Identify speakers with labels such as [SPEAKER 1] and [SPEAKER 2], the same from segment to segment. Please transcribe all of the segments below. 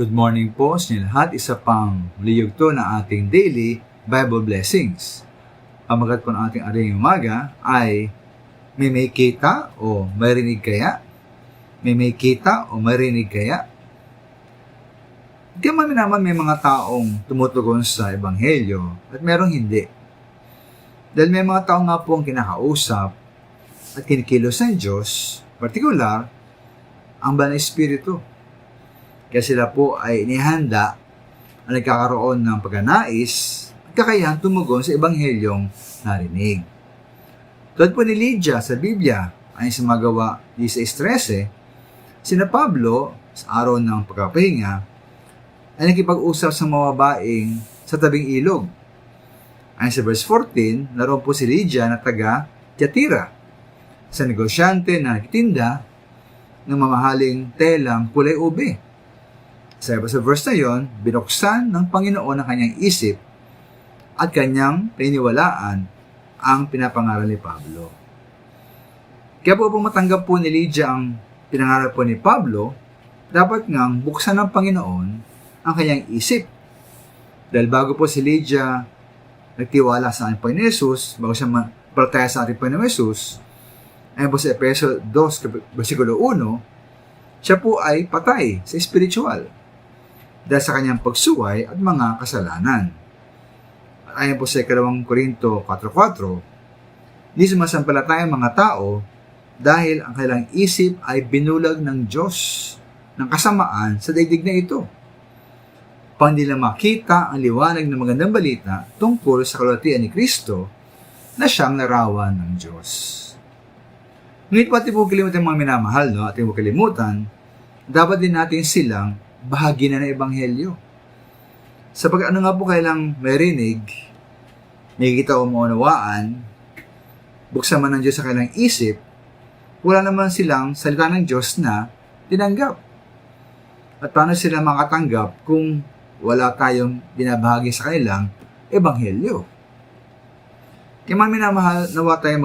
[SPEAKER 1] Good morning po sa inyo lahat. Isa pang liyugto na ating daily Bible blessings. Pamagat po ng ating aring umaga ay may kita o marinig kaya? May kita o marinig kaya? Di man naman may mga taong tumutugon sa Ebanghelyo at merong hindi. Dahil may mga tao nga po ang kinakausap at kinikilos ng Diyos, partikular, ang Banal na Espiritu. Kaya sila po ay inihanda ang nagkakaroon ng pagnanais at kakayahan tumugon sa Ebanghelyong narinig. Tulad po ni Lydia sa Biblia, ay sa Magawa 16:13, sina Pablo sa araw ng pagkapahinga ay nakipag-usap sa mga babaeng sa tabing ilog. Ayon sa verse 14, naroon po si Lydia na taga Tiatira, sa negosyante na nagtitinda ng mamahaling telang kulay ube. Sa verse na yon, binuksan ng Panginoon ang kanyang isip at kanyang pininiwalaan ang pinapangaral ni Pablo. Kaya po matanggap po ni Lydia ang pinangaral po ni Pablo, dapat ngang buksan ng Panginoon ang kanyang isip. Dahil bago po si Lydia nagtiwala sa ating Panginoon Jesus, bago siya palataya sa ating Panginoon Jesus, ayon po sa Efeso 2, versikulo 1, siya po ay patay sa spiritual dahil sa kanyang pagsuway at mga kasalanan. At ayon po sa 2 Korinto 4:4, di sumasampalataya ang mga tao dahil ang kanilang isip ay binulag ng Diyos ng kasamaan sa daigdig na ito, upang nila makita ang liwanag ng magandang balita tungkol sa kalwalhatian ni Kristo na siyang larawan ng Diyos. Ngunit pati po kalimutan mga minamahal, at yung kalimutan, dapat din natin silang bahagi na ng Ebanghelyo. Sapagkat ano nga po kailang marinig, nakikita o maunawaan, buksan man ng Diyos sa kailang isip, wala naman silang salita ng Diyos na tinanggap. At paano sila makatanggap kung wala tayong binabahagi sa kanilang Ebanghelyo? Kaya mga minamahal, nawa tayong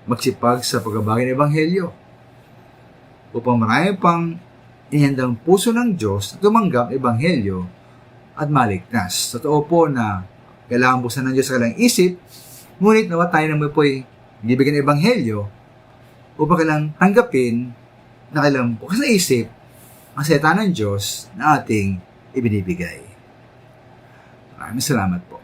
[SPEAKER 1] magsipag sa pagbabahagi ng Ebanghelyo upang marami pang ihandang puso ng Diyos na tumanggap ng Ebanghelyo at maligtas. Totoo po na kailangan buksan ng Diyos sa kanilang isip, ngunit nawa tayo naman po'y bibigyan ng Ebanghelyo upang kailangang tanggapin na kailangan bukas na isip ang salita ng Diyos na ating ibinibigay. Maraming salamat po.